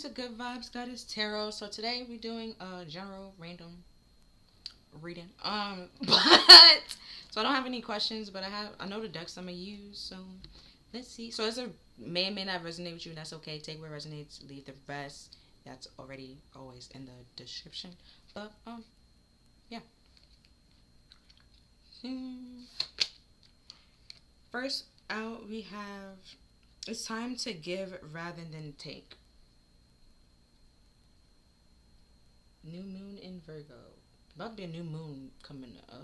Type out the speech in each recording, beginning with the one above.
to Good Vibes Goddess Tarot. So today we're doing a general random reading. But so I don't have any questions, but I know the decks I'm gonna use. So let's see. So it's a may not resonate with you, and that's okay. Take what resonates, leave the rest. That's already always in the description. But yeah. First out we have, it's time to give rather than take. New moon in Virgo. About to be a new moon coming up.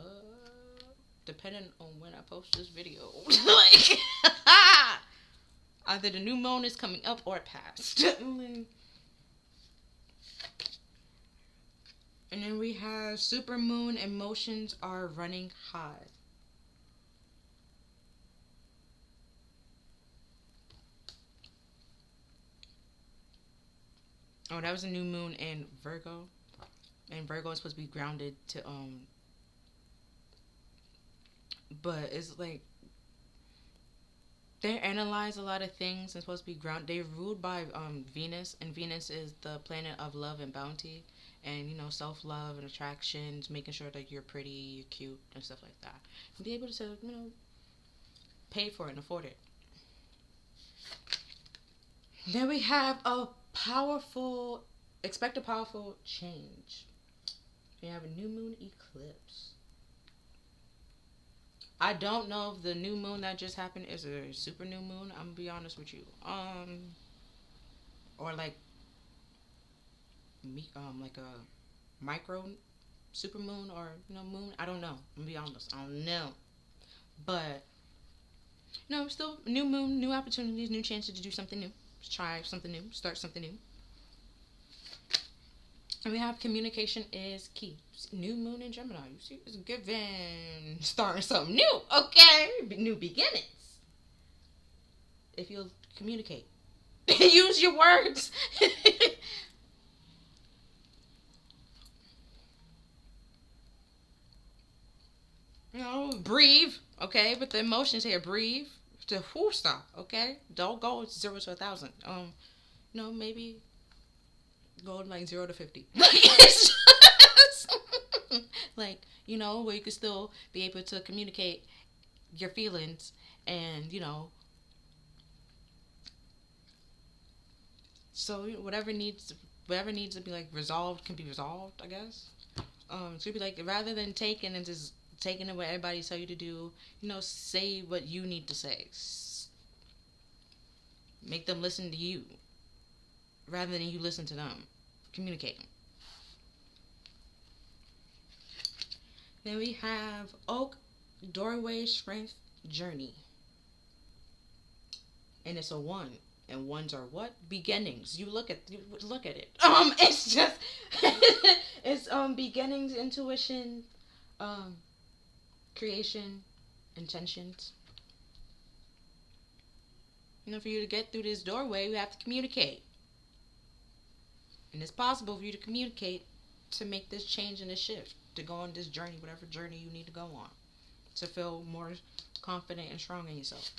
Depending on when I post this video. Like, either the new moon is coming up or it passed. And then we have supermoon, emotions are running high. Oh, that was a new moon in Virgo. And Virgo is supposed to be grounded to but it's like they analyze a lot of things and supposed to be grounded. They're ruled by Venus, and Venus is the planet of love and bounty, and self-love and attractions, making sure that you're pretty, you're cute, and stuff like that, and be able to pay for it and afford it. Then we have expect a powerful change. We have a new moon eclipse. I don't know if the new moon that just happened is a super new moon. I'm gonna be honest with you. Or like like a micro super moon or moon. I don't know. I'm gonna be honest. I don't know. But no, still new moon, new opportunities, new chances to do something new. Try something new. Start something new. And we have communication is key. New moon in Gemini. You see, it's given starting something new. Okay, new beginnings. If you'll communicate, use your words. Breathe. Okay, but the emotions here. Breathe. To stop. Okay, don't go 0 to 1,000. Maybe go like 0 to 50. Like, where you can still be able to communicate your feelings and, so whatever needs to be like resolved can be resolved, I guess. So be like, rather than taking and just taking what everybody tell you to do, say what you need to say. Make them listen to you rather than you listen to them. Communicate. Then we have Oak, doorway, strength, journey. And it's a 1. And ones are what? Beginnings. You look at it. It's just it's beginnings, intuition, creation, intentions. For you to get through this doorway, you have to communicate. And it's possible for you to communicate to make this change and this shift, to go on this journey, whatever journey you need to go on, to feel more confident and strong in yourself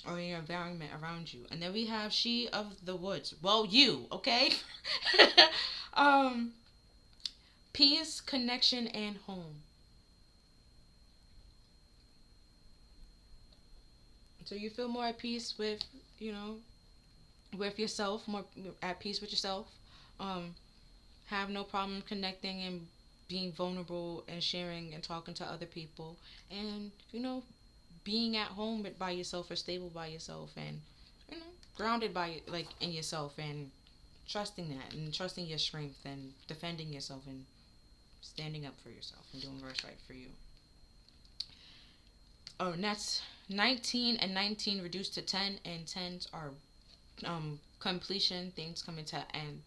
or in your environment around you. And then we have She of the Woods. Well, you, okay? Peace, connection, and home. So you feel more at peace with, with yourself, more at peace with yourself. Have no problem connecting and being vulnerable and sharing and talking to other people, and being at home by yourself or stable by yourself, and grounded by in yourself, and trusting that and trusting your strength and defending yourself and standing up for yourself and doing what's right for you. Oh, and that's 19 and 19 reduced to 10, and 10s are completion, things coming to end.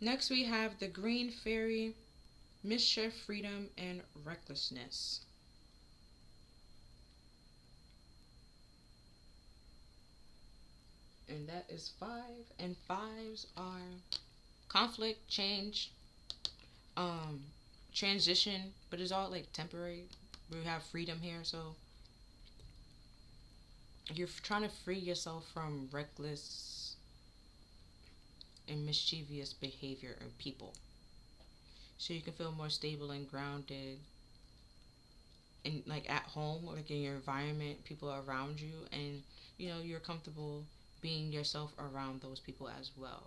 Next we have the Green Fairy, mischief, freedom, and recklessness. And that is 5. And 5s are conflict, change, transition, but it's all like temporary. We have freedom here, so You're trying to free yourself from reckless and mischievous behavior of people, so you can feel more stable and grounded, and like at home or like in your environment, people around you, and you're comfortable being yourself around those people as well.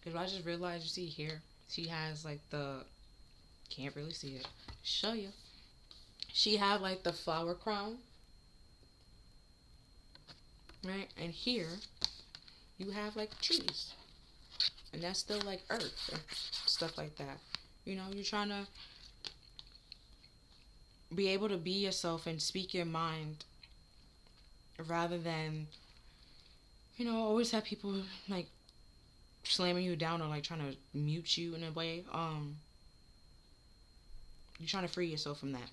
Because I just realized, you see here, she has like the, can't really see it, show you, she had like the flower crown, right? And here you have like trees, and that's still like earth and stuff like that. You're trying to be able to be yourself and speak your mind, rather than always have people like slamming you down or like trying to mute you in a way. You're trying to free yourself from that.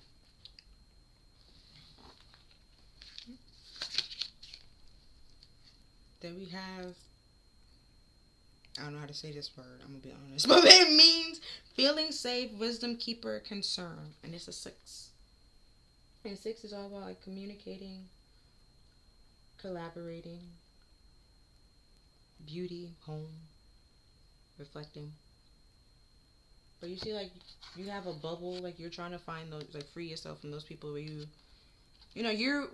Then we have, I don't know how to say this word, I'm gonna be honest, but it means feeling safe, wisdom keeper, concern, and it's a 6. And 6 is all about like communicating, collaborating, beauty, home, reflecting. But you see, like, you have a bubble, like you're trying to find those, like, free yourself from those people where you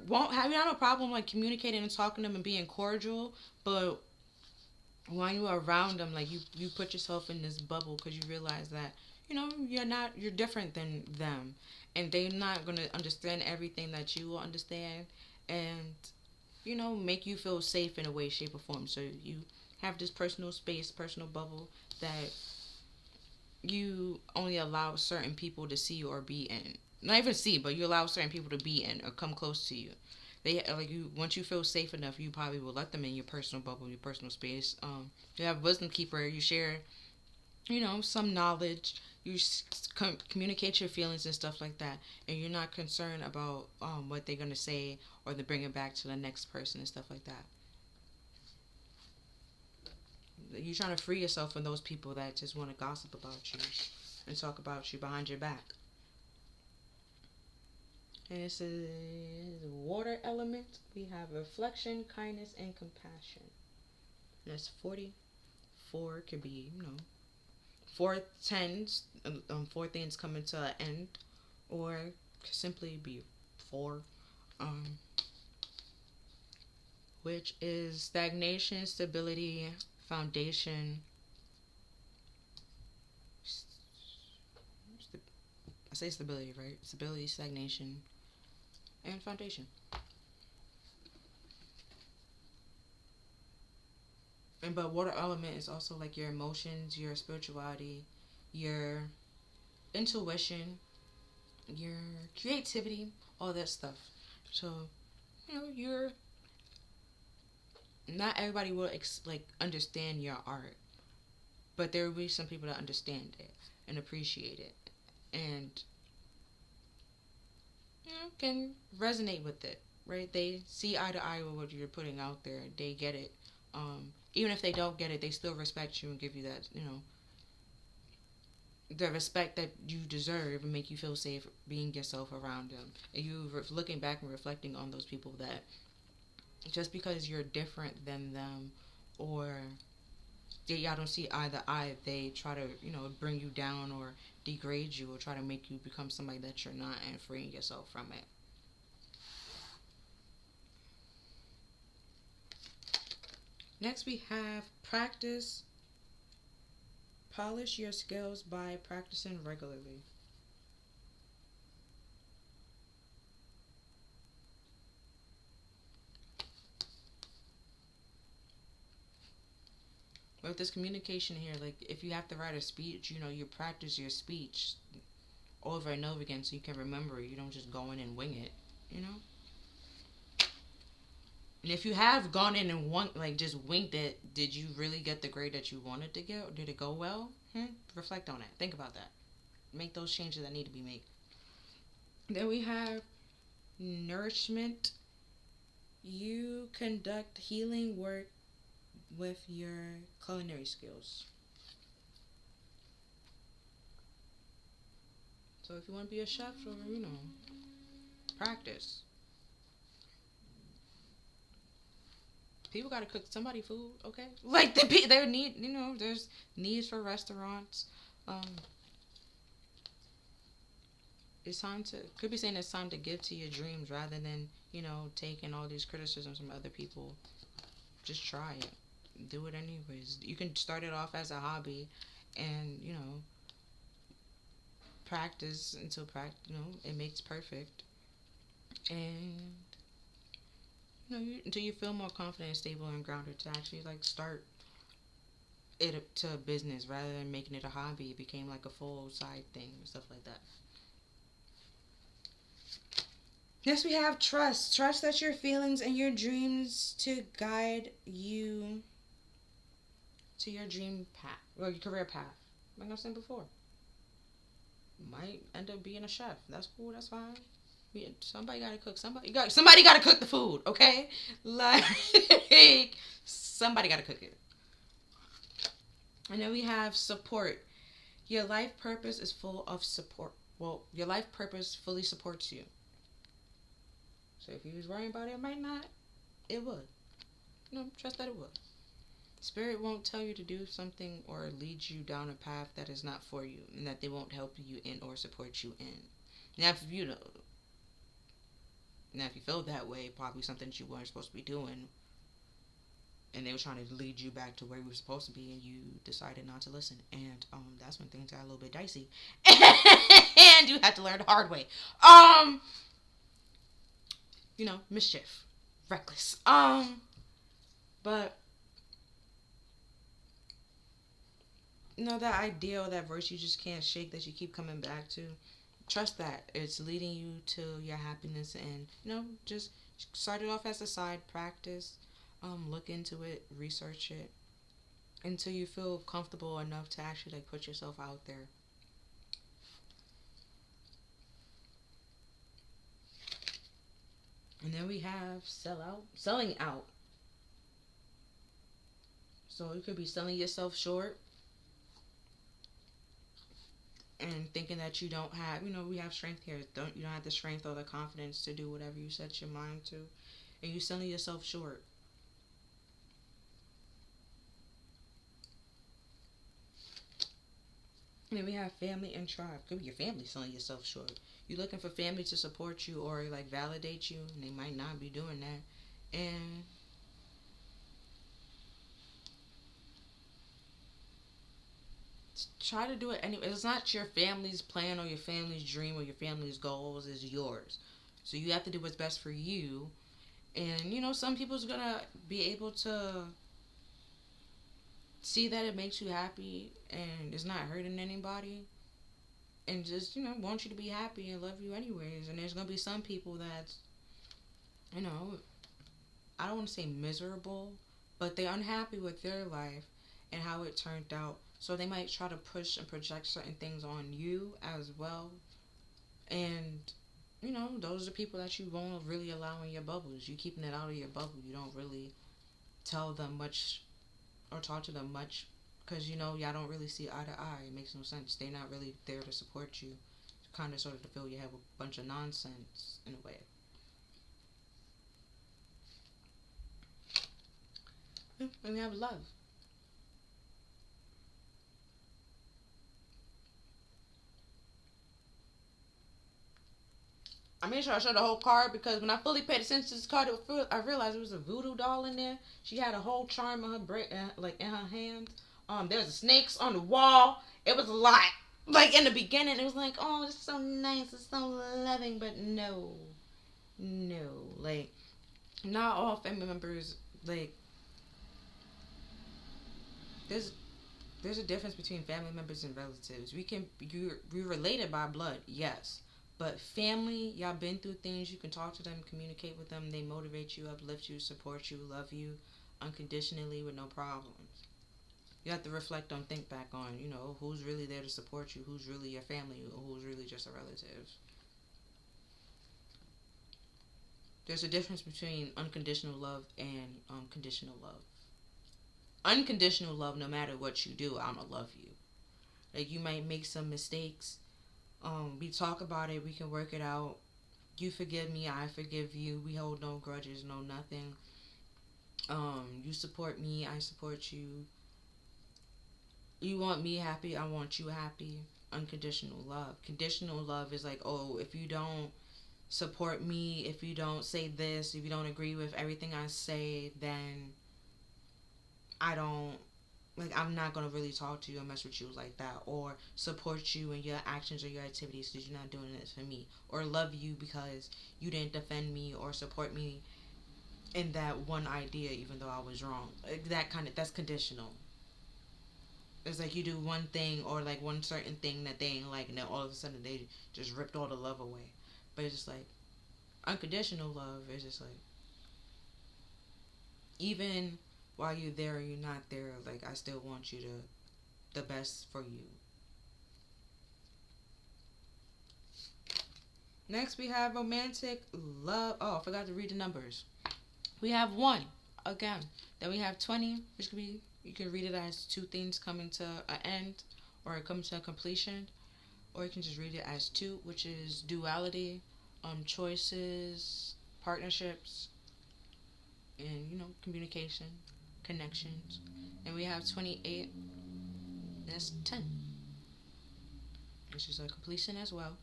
won't have, you have no problem like communicating and talking to them and being cordial, but when you're around them, like you put yourself in this bubble because you realize that you're different than them, and they're not gonna understand everything that you will understand, and make you feel safe in a way, shape, or form. So you have this personal space, personal bubble that you only allow certain people to see or be in. Not even see, but you allow certain people to be in or come close to you. They like you once you feel safe enough, you probably will let them in your personal bubble, your personal space. You have wisdom keeper. You share, some knowledge. You communicate your feelings and stuff like that, and you're not concerned about what they're gonna say or to bring it back to the next person and stuff like that. You're trying to free yourself from those people that just want to gossip about you and talk about you behind your back. And this is water element. We have reflection, kindness, and compassion. And that's 44. Could be, 4 tens, 4 things coming to an end, or could simply be 4. Which is stagnation, stability, foundation. I say stability, right? Stability, stagnation, and foundation. But water element is also like your emotions, your spirituality, your intuition, your creativity, all that stuff. So you're not everybody will like understand your art, but there will be some people that understand it and appreciate it, and can resonate with it, right? They see eye to eye with what you're putting out there. They get it. Even if they don't get it, they still respect you and give you that, the respect that you deserve and make you feel safe being yourself around them. And you looking back and reflecting on those people that just because you're different than them, or y'all don't see eye to eye, they try to, bring you down or degrade you or try to make you become somebody that you're not, and freeing yourself from it. Next we have practice. Polish your skills by practicing regularly. With this communication here, like if you have to write a speech, you practice your speech over and over again so you can remember it. You don't just go in and wing it, And if you have gone in and just winged it, did you really get the grade that you wanted to get? Or did it go well? Reflect on it. Think about that. Make those changes that need to be made. Then we have nourishment. You conduct healing work with your culinary skills. So if you want to be a chef, or practice. People gotta cook somebody food, okay? Like there need, there's needs for restaurants. Um, it's time to could be saying it's time to give to your dreams rather than taking all these criticisms from other people. Just try it, do it anyways. You can start it off as a hobby, and practice until it makes perfect, and until you feel more confident, stable, and grounded to actually like start it to a business rather than making it a hobby. It became like a full side thing and stuff like that. Next, we have trust. Trust that your feelings and your dreams to guide you to your dream path or your career path. Like I was saying before, might end up being a chef. That's cool. That's fine. Somebody gotta cook. Somebody gotta cook the food. Okay, like somebody gotta cook it. And then we have support. Your life purpose is full of support. Well, your life purpose fully supports you. So if you was worrying about it, it might not. It would. Trust that it would. Spirit won't tell you to do something or lead you down a path that is not for you, and that they won't help you in or support you in. Now, if you feel that way, probably something that you weren't supposed to be doing, and they were trying to lead you back to where you were supposed to be, and you decided not to listen, and that's when things got a little bit dicey, and you had to learn the hard way. Mischief, reckless. But that ideal, that verse you just can't shake, that you keep coming back to. Trust that it's leading you to your happiness, and just start it off as a side practice. Look into it, research it until you feel comfortable enough to actually like put yourself out there. And then we have selling out. So you could be selling yourself short and thinking that you don't have, we have strength here. You don't have the strength or the confidence to do whatever you set your mind to, and you selling yourself short. And then we have family and tribe. Could be your family selling yourself short. You're looking for family to support you or like validate you, and they might not be doing that. And try to do it anyway. It's not your family's plan or your family's dream or your family's goals. It's yours. So you have to do what's best for you. And some people's gonna be able to see that it makes you happy and it's not hurting anybody, and just want you to be happy and love you anyways. And there's gonna be some people that's you know I don't want to say miserable, but they're unhappy with their life and how it turned out. So they might try to push and project certain things on you as well. And those are people that you won't really allow in your bubbles. You keeping it out of your bubble. You don't really tell them much or talk to them much, because y'all don't really see eye to eye. It makes no sense. They're not really there to support you. Kind of sort of to fill your head with a bunch of nonsense in a way. And we have love. I made sure I showed the whole card because when I fully paid attention to this card, I realized it was a voodoo doll in there. She had a whole charm in like in her hand. There's snakes on the wall. It was a lot. Like in the beginning, it was like, oh, it's so nice, it's so loving, but no, like not all family members. Like there's there's a difference between family members and relatives. We related by blood, yes. But family, y'all been through things. You can talk to them, communicate with them. They motivate you, uplift you, support you, love you unconditionally with no problems. You have to reflect on, think back on, who's really there to support you, who's really your family, or who's really just a relative. There's a difference between unconditional love and conditional love. Unconditional love, no matter what you do, I'ma love you. Like you might make some mistakes. We talk about it. We can work it out. You forgive me. I forgive you. We hold no grudges, no nothing. You support me, I support you. You want me happy, I want you happy. Unconditional love. Conditional love is like, oh, if you don't support me, if you don't say this, if you don't agree with everything I say, then I don't, like, I'm not gonna really talk to you or mess with you like that, or support you in your actions or your activities because you're not doing this for me, or love you because you didn't defend me or support me in that one idea even though I was wrong. Like, that's conditional. It's like you do one thing or like one certain thing that they ain't like, and then all of a sudden they just ripped all the love away. But it's just like unconditional love is just like, even while you're there or you're not there, like, I still want you to the best for you. Next we have romantic love. Oh, I forgot to read the numbers. We have 1 again. Then we have 20, which could be, you can read it as two things coming to an end or it comes to a completion, or you can just read it as two, which is duality, choices, partnerships, and communication, connections. And we have 28. That's 10, which is a completion as well.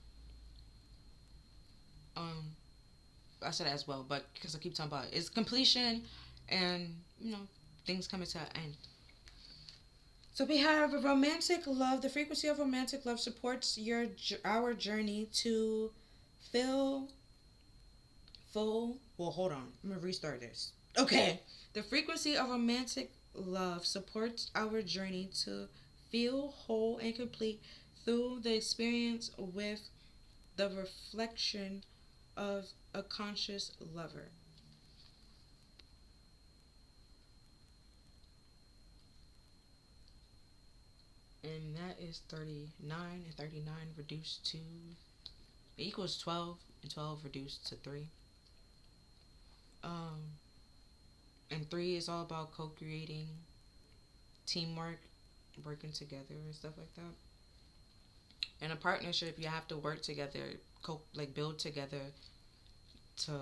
Um, I said as well, but because I keep talking about it, it's completion, and things coming to an end. So we have romantic love. The frequency of romantic love supports our journey to feel full. Well, hold on. I'm gonna restart this. Okay. The frequency of romantic love supports our journey to feel whole and complete through the experience with the reflection of a conscious lover. And that is 39, and 39 reduced to equals 12, and 12 reduced to 3. Um, and 3 is all about co-creating, teamwork, working together and stuff like that. In a partnership, you have to work together, build together to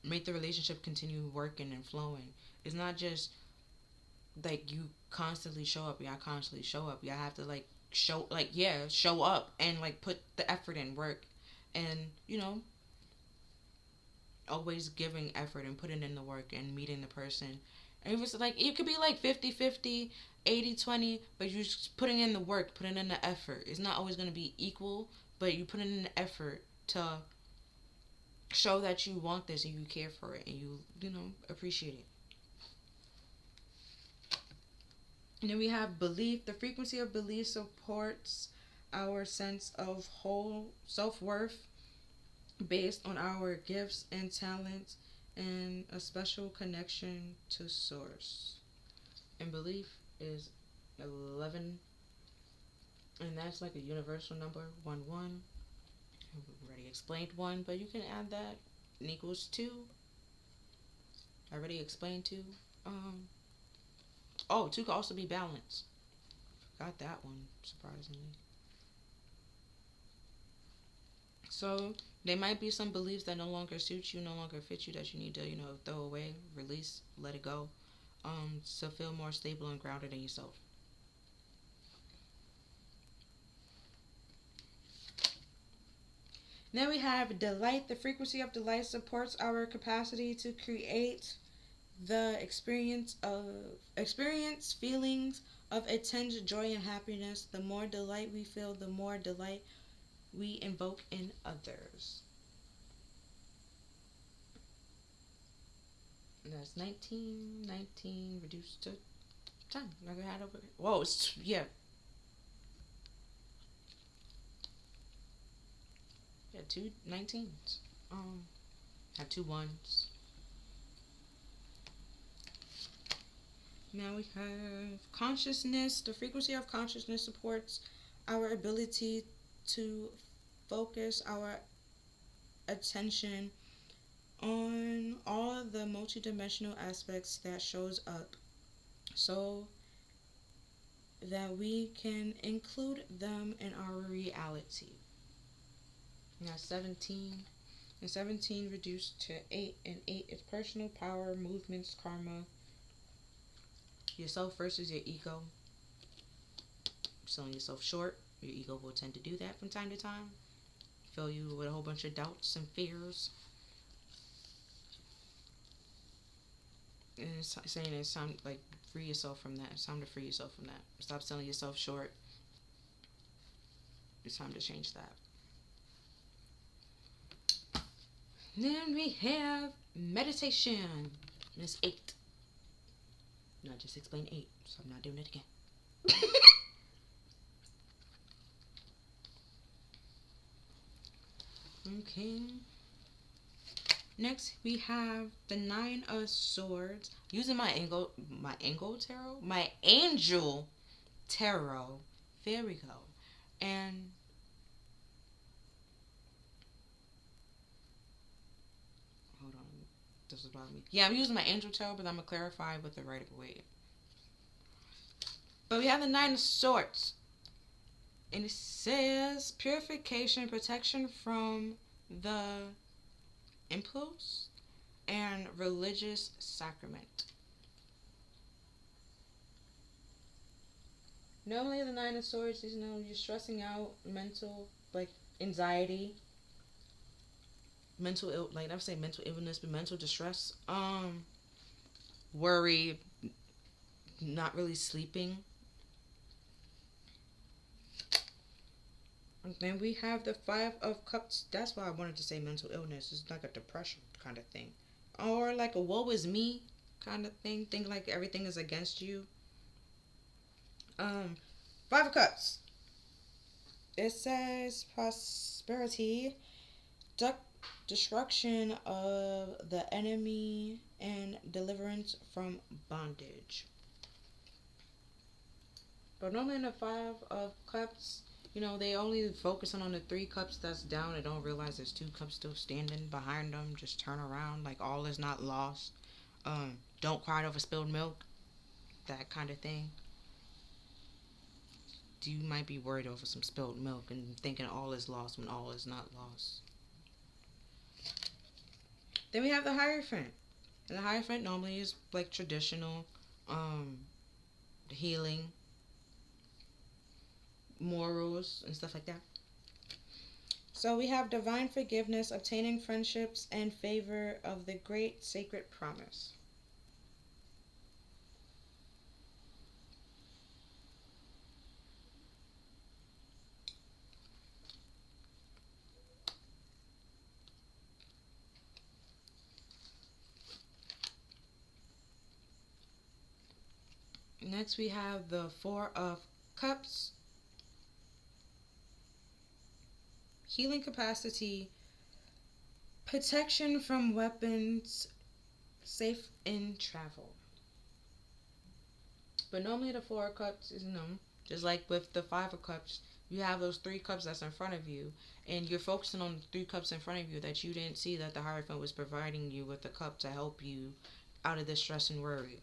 make the relationship continue working and flowing. It's not just like you constantly show up. Y'all constantly show up. Y'all have to show up and like put the effort in, work, and always giving effort and putting in the work and meeting the person. And it was like, it could be like 50-50, 80-20, but you're just putting in the work, putting in the effort. It's not always going to be equal, but you put in the effort to show that you want this and you care for it and you appreciate it. And then we have belief. The frequency of belief supports our sense of whole self-worth based on our gifts and talents and a special connection to source. And belief is 11, and that's like a universal number, 1-1. I already explained 1, but you can add that. It equals 2. I already explained 2. 2 could also be balance. Got that one, surprisingly. So there might be some beliefs that no longer suit you, no longer fit you, that you need to, throw away, release, let it go, to feel more stable and grounded in yourself. Then we have delight. The frequency of delight supports our capacity to create the experience feelings of intense joy and happiness. The more delight we feel, the more delight we invoke in others. And that's 19 reduced to 10. Never had over. Whoa, yeah. Yeah, 2 19s. Have 2 1s. Now we have consciousness. The frequency of consciousness supports our ability to focus our attention on all the multidimensional aspects that shows up so that we can include them in our reality. Now 17. And 17 reduced to 8. And 8 is personal power, movements, karma. Yourself versus your ego. Selling yourself short. Your ego will tend to do that from time to time. Fill you with a whole bunch of doubts and fears. And it's saying it's time, like, free yourself from that. It's time to free yourself from that. Stop selling yourself short. It's time to change that. Then we have meditation. And it's 8. And I just explained 8, so I'm not doing it again. Okay. Next we have the 9 of Swords. Using my angel tarot. There we go. And hold on, this is bothering me. Yeah, I'm using my angel tarot, but I'm gonna clarify with the right way. But we have the 9 of Swords. And it says purification, protection from the impulse, and religious sacrament. Normally the 9 of Swords is, you're stressing out, mental, like, anxiety, mental like, I would say mental illness, but mental distress, worry, not really sleeping. And then we have the 5 of Cups. That's why I wanted to say mental illness. It's like a depression kind of thing. Or like a woe is me kind of thing. Think like everything is against you. 5 of Cups. It says prosperity, destruction of the enemy, and deliverance from bondage. But normally in the 5 of Cups, they only focusing on the 3 cups that's down. They don't realize there's 2 cups still standing behind them. Just turn around, like all is not lost. Don't cry over spilled milk. That kind of thing. You might be worried over some spilled milk and thinking all is lost when all is not lost. Then we have the Hierophant. And the Hierophant normally is like traditional healing, morals, and stuff like that. So we have divine forgiveness, obtaining friendships, and favor of the great sacred promise. Next we have the 4 of Cups. Healing capacity, protection from weapons, safe in travel. But normally the 4 of Cups is just like with the 5 of Cups, you have those 3 cups that's in front of you, and you're focusing on the 3 cups in front of you that you didn't see that the Hierophant was providing you with the cup to help you out of this stress and worry.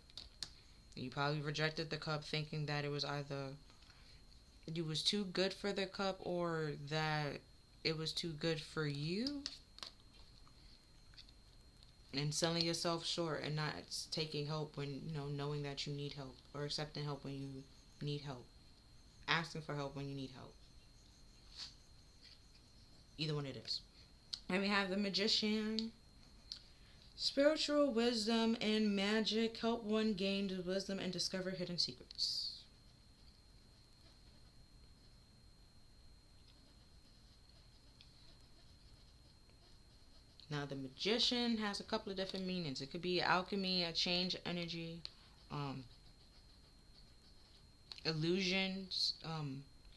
You probably rejected the cup thinking that it was either you was too good for the cup or that it was too good for you. And selling yourself short and not taking help when, knowing that you need help, or accepting help when you need help. Asking for help when you need help. Either one it is. And we have the Magician. Spiritual wisdom and magic help one gain the wisdom and discover hidden secrets. Now the Magician has a couple of different meanings. It could be alchemy, a change energy, illusions.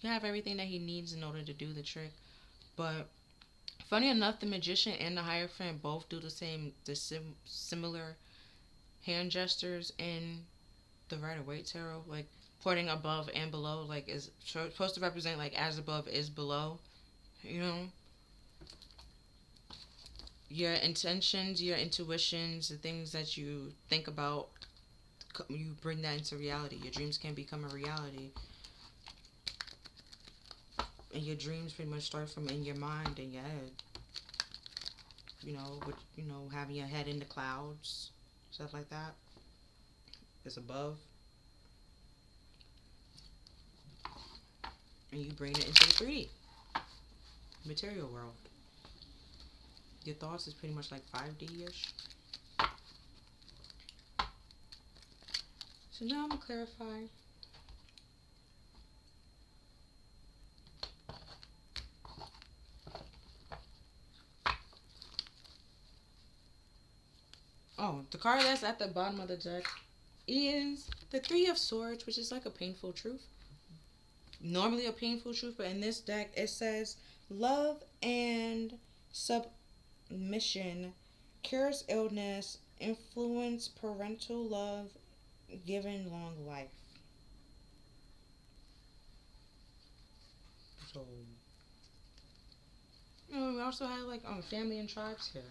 You have everything that he needs in order to do the trick. But funny enough, the Magician and the Hierophant both do similar hand gestures in the Rider-Waite Tarot, like pointing above and below, like is supposed to represent like as above is below, Your intentions, your intuitions, the things that you think about, you bring that into reality. Your dreams can become a reality. And your dreams pretty much start from in your mind and your head. with, having your head in the clouds, stuff like that. It's above, and you bring it into the 3D material world. Your thoughts is pretty much like 5D-ish. So now I'm gonna clarify. Oh, the card that's at the bottom of the deck is the 3 of Swords, which is like a painful truth. Normally a painful truth, but in this deck it says love and submission, cures illness, influence parental love, given long life. So, we also have like family and tribes here.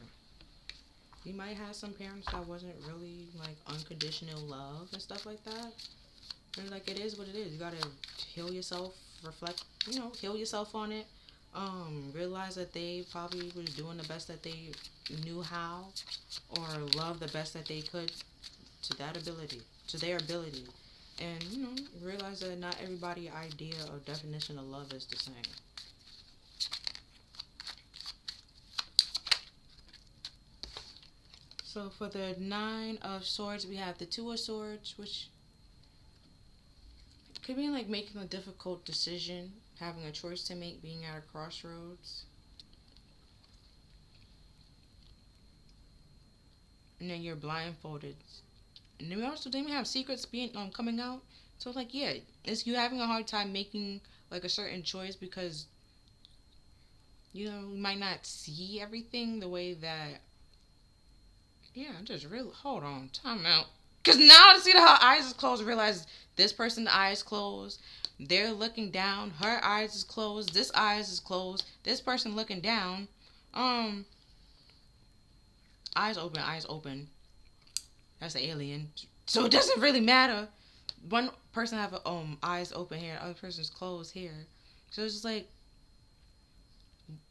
You might have some parents that wasn't really like unconditional love and stuff like that. And like it is what it is. You gotta heal yourself, reflect, heal yourself on it. Realize that they probably was doing the best that they knew how, or love the best that they could to their ability. And realize that not everybody's idea or definition of love is the same. So for the 9 of Swords, we have the 2 of Swords, which could be like making a difficult decision, having a choice to make, being at a crossroads. And then you're blindfolded. And then we have secrets being coming out. So like, yeah, it's you having a hard time making like a certain choice because you might not see everything the way that. Yeah, just really hold on, time out. Cause now I see how eyes is closed. Realize this person's eyes closed. They're looking down. Her eyes is closed. This eyes is closed. This person looking down. Eyes open. Eyes open. That's the alien. So it doesn't really matter. One person have eyes open here. The other person's closed here. So it's just like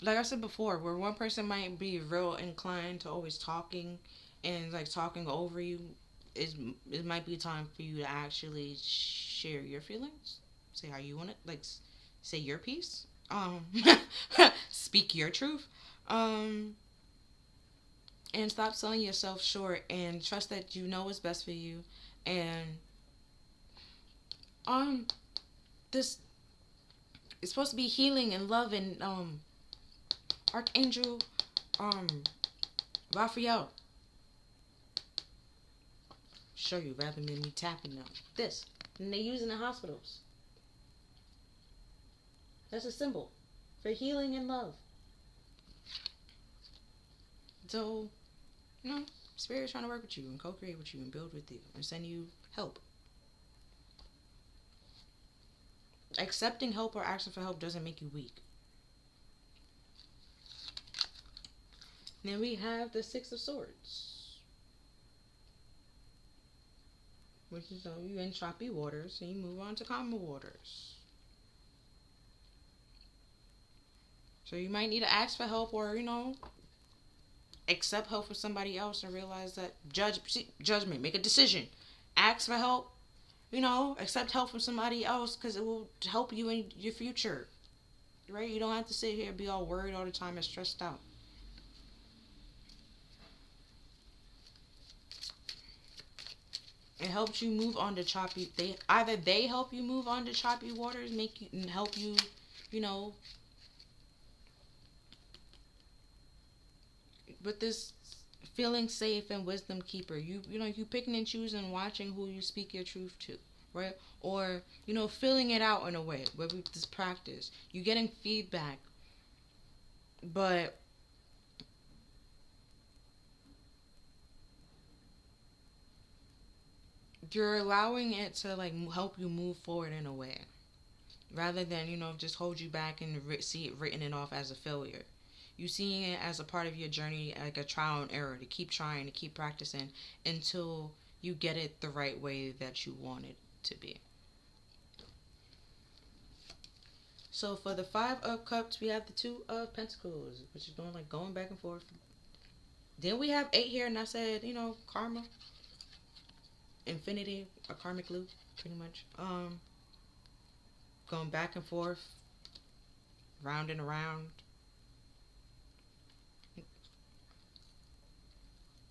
I said before, where one person might be real inclined to always talking and like talking over you, it might be time for you to actually share your feelings, say how you want it, like say your piece, speak your truth, and stop selling yourself short and trust that you know what's best for you. And this is supposed to be healing and love and Archangel Raphael show you rather than me tapping them. This. And they use in the hospitals. That's a symbol for healing and love. So, Spirit's trying to work with you and co-create with you and build with you and send you help. Accepting help or asking for help doesn't make you weak. Then we have the 6 of Swords, which is you in choppy waters and you move on to calmer waters. So you might need to ask for help or accept help from somebody else and realize that judgment, make a decision, ask for help, accept help from somebody else because it will help you in your future, right? You don't have to sit here and be all worried all the time and stressed out. It helps you move on to choppy. They help you move on to choppy waters, make you and help you, with this feeling safe and wisdom keeper. You picking and choosing, watching who you speak your truth to, right? Or filling it out in a way where we this practice. You getting feedback, but you're allowing it to like help you move forward in a way, rather than just hold you back and see it written it off as a failure. You seeing it as a part of your journey, like a trial and error, to keep trying, to keep practicing until you get it the right way that you want it to be. So for the 5 of Cups, we have the 2 of Pentacles, which is going back and forth. Then we have 8 here, and I said, karma, infinity, a karmic loop, pretty much. Going back and forth, round and around.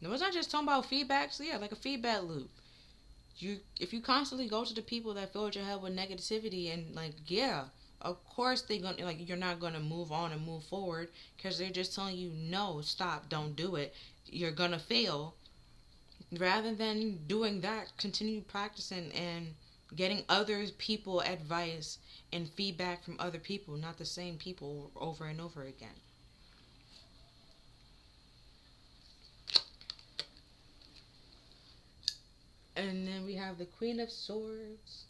No, it's not just talking about feedback. So yeah, like a feedback loop. If you constantly go to the people that filled your head with negativity, and like, yeah, of course they gonna, like, you're not gonna move on and move forward because they're just telling you no, stop, don't do it. You're gonna fail. Rather than doing that, continue practicing and getting other people advice and feedback from other people, not the same people over and over again. And then we have the Queen of Swords.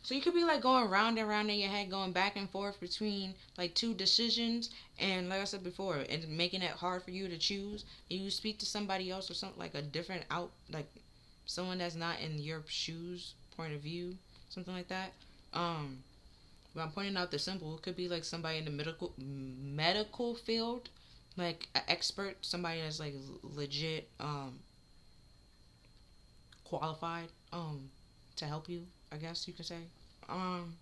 So you could be like going round and round in your head, going back and forth between like two decisions, and like I said before, and making it hard for you to choose. And you speak to somebody else or something like a different like someone that's not in your shoes point of view, something like that. Um, but I'm pointing out the symbol. It could be like somebody in the medical field, like an expert, somebody that's like legit qualified to help you, I guess you could say. Um,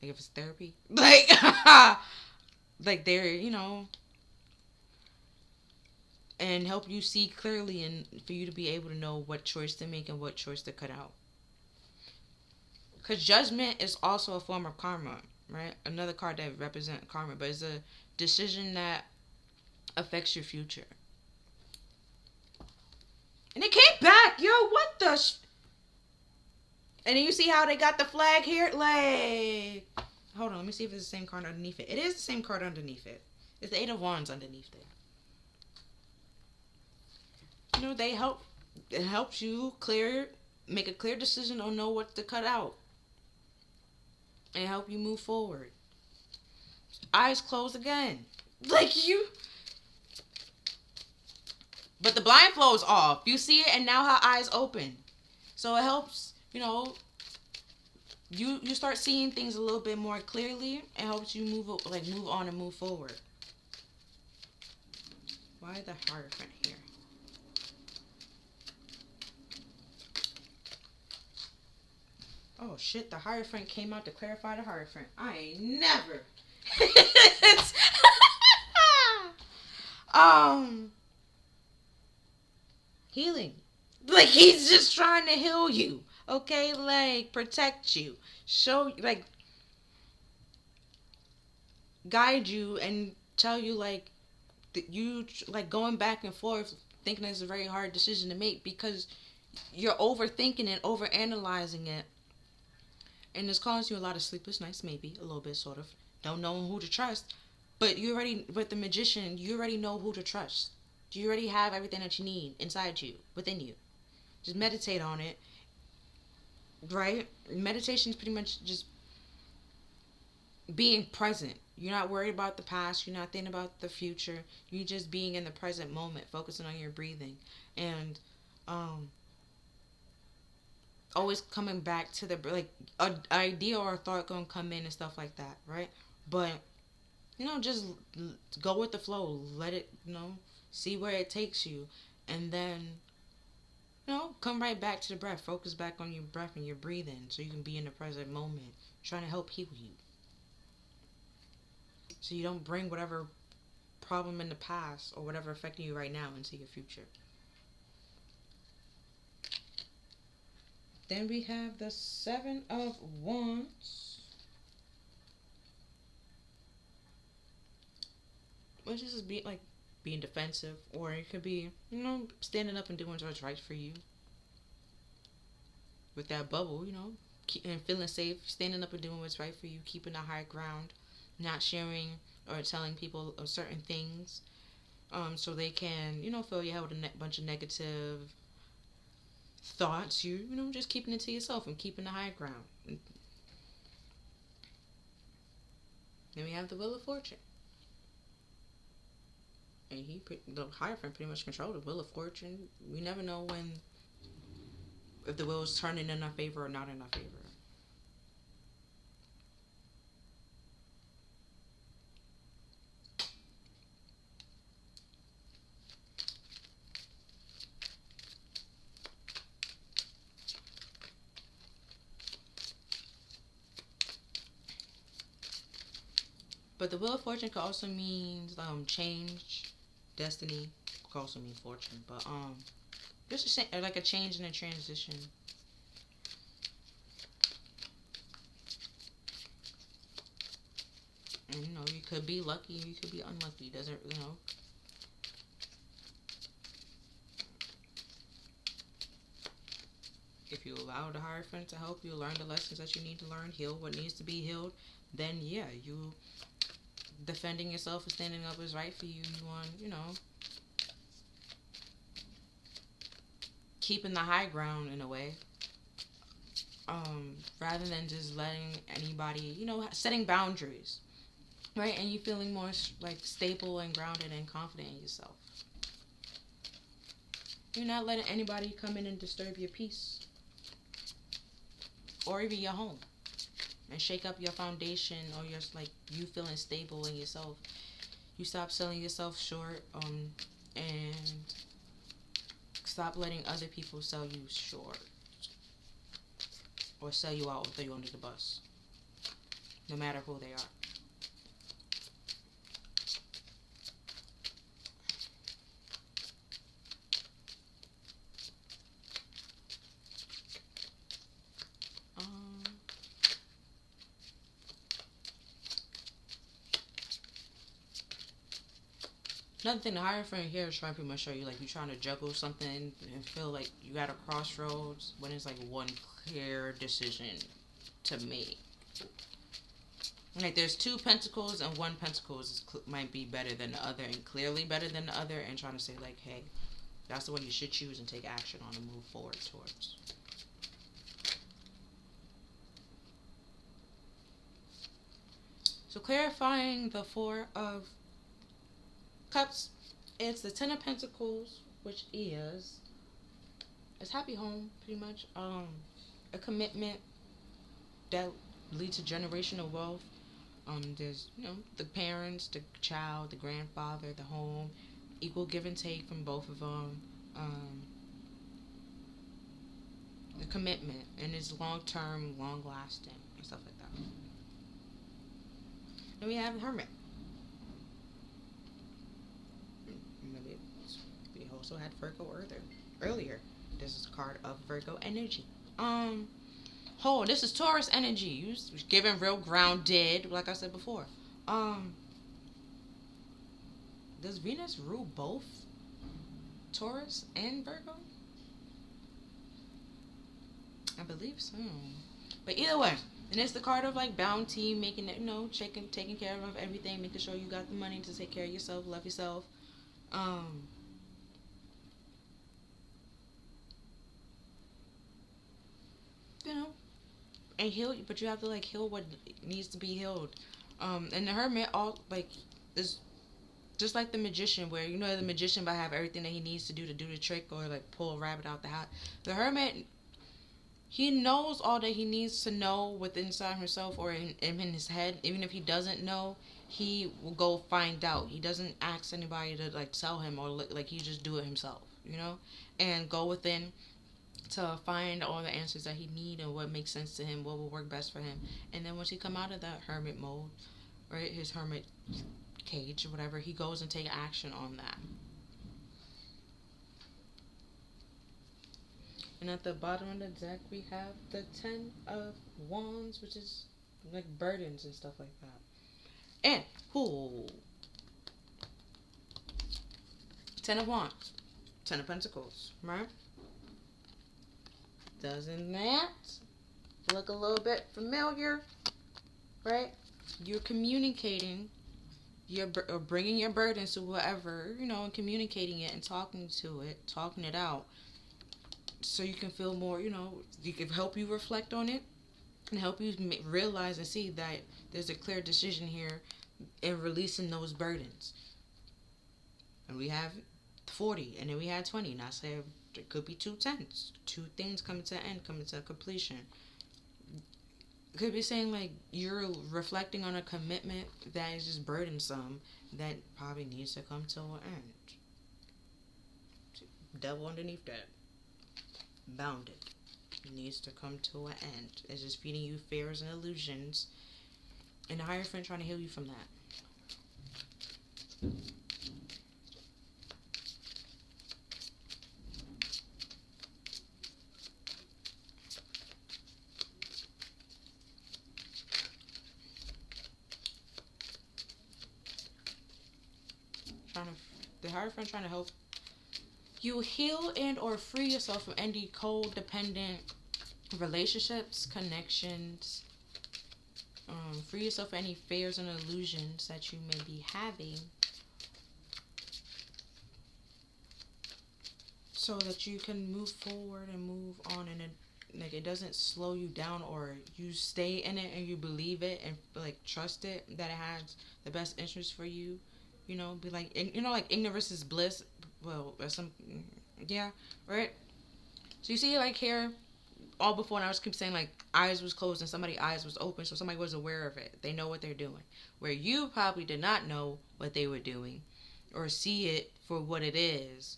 like if it's therapy, like like they're and help you see clearly, and for you to be able to know what choice to make and what choice to cut out. Because judgment is also a form of karma, right? Another card that represents karma, but it's a decision that affects your future. And it came back, yo. What the? And then you see how they got the flag here, like. Hold on, let me see if it's the same card underneath it. It is the same card underneath it. It's the 8 of Wands underneath it. They help. It helps you make a clear decision or know what to cut out, and help you move forward. Eyes closed again, like you. But the blindfold is off. You see it, and now her eyes open, so it helps. You start seeing things a little bit more clearly, and helps you move on and move forward. Why the Hierophant here? Oh shit, the Hierophant came out to clarify the Hierophant. I ain't never. Healing. Like, he's just trying to heal you. Okay? Like, protect you. Show, like, guide you and tell you, like, that you, like, going back and forth, thinking it's a very hard decision to make because you're overthinking it, overanalyzing it. And it's causing you a lot of sleepless nights, maybe, a little bit, sort of. Don't know who to trust. But with the Magician, you already know who to trust. You already have everything that you need inside you, within you. Just meditate on it, right? Meditation is pretty much just being present. You're not worried about the past. You're not thinking about the future. You're just being in the present moment, focusing on your breathing. And always coming back to the, like, an idea or a thought gonna come in and stuff like that, right? But just go with the flow. Let it, see where it takes you, and then come right back to the breath. Focus back on your breath and your breathing, so you can be in the present moment, trying to help heal you, so you don't bring whatever problem in the past or whatever affecting you right now into your future. Then we have the 7 of Wands, which is being defensive, or it could be, standing up and doing what's right for you. With that bubble, and feeling safe, standing up and doing what's right for you, keeping the high ground, not sharing or telling people of certain things, so they can, fill your head with a bunch of negative thoughts. Just keeping it to yourself and keeping the high ground. Then we have the Wheel of Fortune. And the Hierophant pretty much controls the Wheel of Fortune. We never know if the wheel is turning in our favor or not in our favor. But the Wheel of Fortune could also mean change, destiny. Could also mean fortune, but just like a change and a transition. And you could be lucky, you could be unlucky. Doesn't if you allow the Hierophant to help you learn the lessons that you need to learn, heal what needs to be healed, then yeah, you defending yourself and standing up is right for you. You want, keeping the high ground in a way. Rather than just letting anybody, setting boundaries, right? And you feeling more like stable and grounded and confident in yourself. You're not letting anybody come in and disturb your peace or even your home and shake up your foundation or your you feeling stable in yourself. You stop selling yourself short, and stop letting other people sell you short or sell you out or throw you under the bus, no matter who they are. Another thing, the Hierophant here is trying to pretty much show you you're trying to juggle something and feel like you got a crossroads when it's one clear decision to make. There's two pentacles and one pentacles might be better than the other and clearly better than the other, and trying to say hey, that's the one you should choose and take action on and move forward towards. So clarifying the Four of Cups, it's the Ten of Pentacles, which is happy home, pretty much. A commitment that leads to generational wealth. There's the parents, the child, the grandfather, the home, equal give and take from both of them. The commitment, and it's long term, long lasting, and stuff like that. And we have the Hermit. We also had Virgo earlier. This is a card of Virgo energy. This is Taurus energy. You giving real grounded, like I said before. Does Venus rule both Taurus and Virgo? I believe so. But either way, and it's the card of bounty, making it, taking care of everything, making sure you got the money to take care of yourself, love yourself. And heal, but you have to heal what needs to be healed. And the Hermit is just like the Magician, where the Magician might have everything that he needs to do the trick or pull a rabbit out the hat. The Hermit, he knows all that he needs to know within inside himself or in his head. Even if he doesn't know, he will go find out. He doesn't ask anybody to tell him, or he just do it himself, and go within to find all the answers that he need and what makes sense to him, what will work best for him. And then once he come out of that hermit mode, right, his hermit cage or whatever, he goes and take action on that. And at the bottom of the deck, we have the Ten of Wands, which is burdens and stuff like that. And Ten of Wands, Ten of Pentacles, right? Doesn't that look a little bit familiar, right? You're communicating, or bringing your burdens to whoever, and communicating it and talking it out, so you can feel more, you can help you reflect on it and help you realize and see that there's a clear decision here in releasing those burdens. And we have 40, and then we had 20. Now say it could be 2 10s, 2 things coming to an end, coming to completion. It could be saying you're reflecting on a commitment that is just burdensome, that probably needs to come to an end. Devil underneath that, bounded, needs to come to an end. It's just feeding you fears and illusions, and the Hierophant trying to heal you from that. Trying to, the Hierophant trying to help you heal and or free yourself from any codependent relationships, connections. Free yourself from any fears and illusions that you may be having, so that you can move forward and move on, and like it doesn't slow you down, or you stay in it and you believe it and like trust it that it has the best interest for you. You know, be like, you know, like ignorance is bliss. Well, there's some, yeah, right. So you see, like here, all before, and I was keep saying like eyes was closed and somebody's eyes was open, so somebody was aware of it. They know what they're doing. Where you probably did not know what they were doing, or see it for what it is.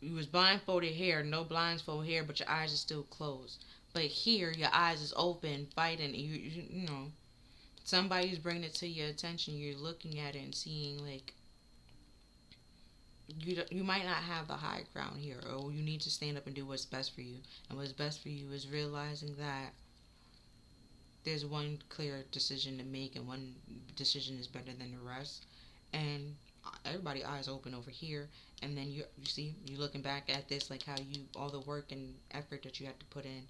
You was blindfolded here, no blindfold here, but your eyes are still closed. But here, your eyes is open, fighting. You know, somebody's bringing it to your attention. You're looking at it and seeing like you might not have the high ground here, or you need to stand up and do what's best for you. And what's best for you is realizing that there's one clear decision to make, and one decision is better than the rest. And everybody eyes open over here, and then you see you looking back at this, like how you, all the work and effort that you had to put in,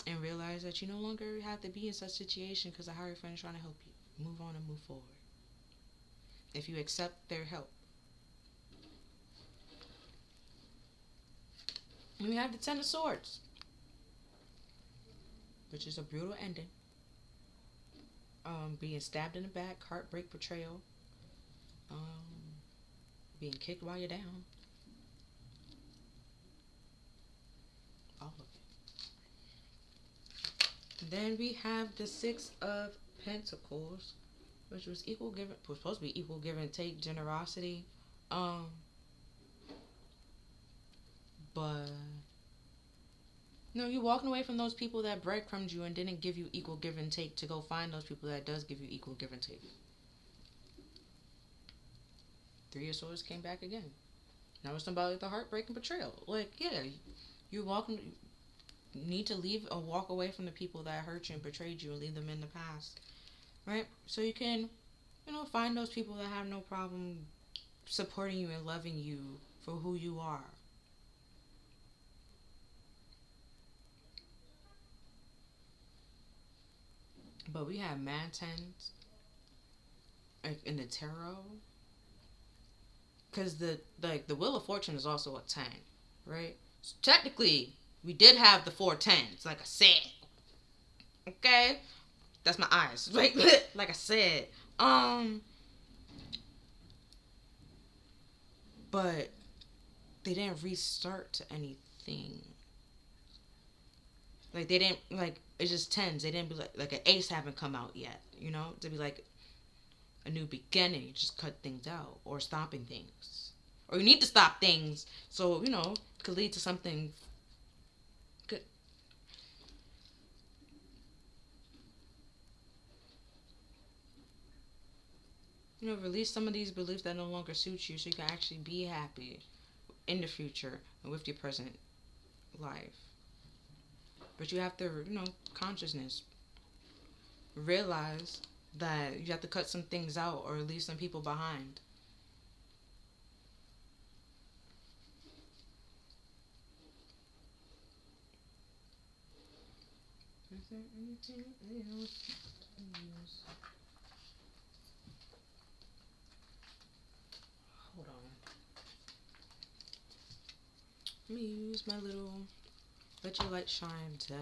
and realize that you no longer have to be in such situation because a higher friend is trying to help you move on and move forward. If you accept their help. And we have the Ten of Swords, which is a brutal ending. Being stabbed in the back, heartbreak, betrayal, being kicked while you're down. All of it. Then we have the Six of Pentacles, which was equal give, was supposed to be equal give and take, generosity. But no, you're walking away from those people that breadcrumbed you and didn't give you equal give and take, to go find those people that does give you equal give and take. Three of Swords came back again. Now it's about the heartbreak and betrayal. Like, yeah, you need to leave or walk away from the people that hurt you and betrayed you and leave them in the past, right? So you can, you know, find those people that have no problem supporting you and loving you for who you are. But we have man tens in the tarot, because the Wheel of Fortune is also a 10, right? So technically, we did have the 4 tens, like I said. Okay, that's my eyes, right? Like I said, but they didn't restart to anything. Like they didn't, like, it's just tens. They didn't be like an ace haven't come out yet, you know, to be like a new beginning. You just cut things out, or stopping things, or you need to stop things, so you know it could lead to something good. You know, release some of these beliefs that no longer suit you, so you can actually be happy in the future and with your present life. But you have to, you know, consciousness, realize that you have to cut some things out or leave some people behind. Is there anything else? Hold on. Let me use my little Let Your Light Shine deck.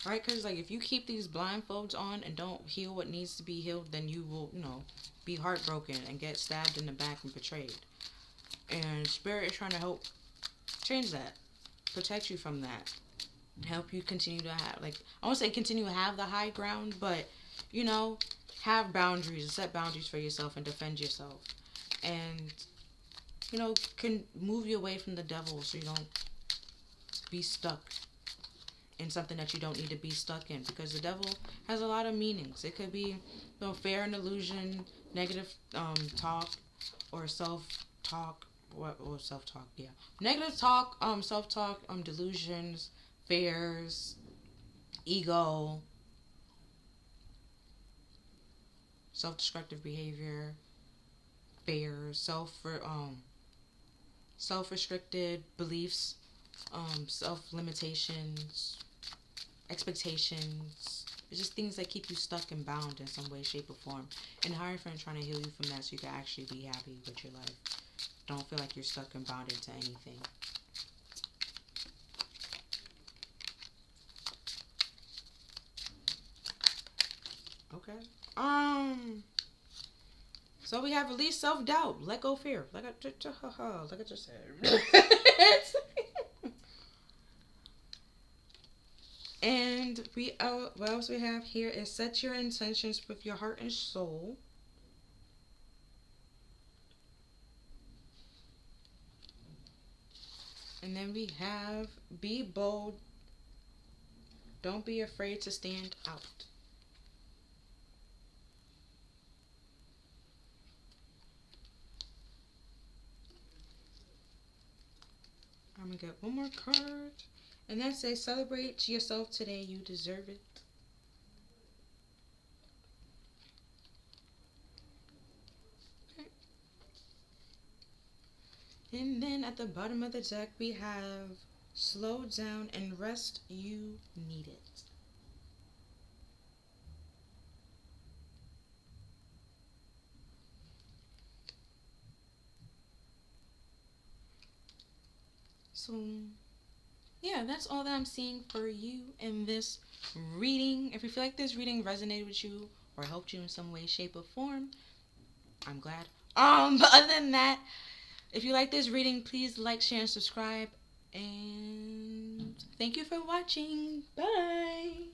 Right, because like if you keep these blindfolds on and don't heal what needs to be healed, then you will, you know, be heartbroken and get stabbed in the back and betrayed. And Spirit is trying to help change that, protect you from that, help you continue to have, like, I won't say continue to have the high ground, but, you know, have boundaries, set boundaries for yourself and defend yourself. And, can move you away from the devil so you don't be stuck in something that you don't need to be stuck in, because the devil has a lot of meanings. It could be fear and illusion, negative talk, or self-talk, or self-talk, yeah. Negative talk, self-talk, delusions, fears, ego, self-destructive behavior, fears, self-restricted beliefs, self-limitations, expectations. It's just things that keep you stuck and bound in some way, shape, or form. And the higher friend trying to heal you from that so you can actually be happy with your life. Don't feel like you're stuck and bound into anything. Okay. So we have release self-doubt. Let go fear. Like I just said. And what else we have here is set your intentions with your heart and soul. And then we have be bold. Don't be afraid to stand out. I'm going to get one more card. And that says, celebrate yourself today. You deserve it. Okay. And then at the bottom of the deck, we have slow down and rest. You need it. So, yeah, that's all that I'm seeing for you in this reading. If you feel like this reading resonated with you or helped you in some way, shape, or form, I'm glad. But other than that, if you like this reading, please like, share, and subscribe. And thank you for watching. Bye.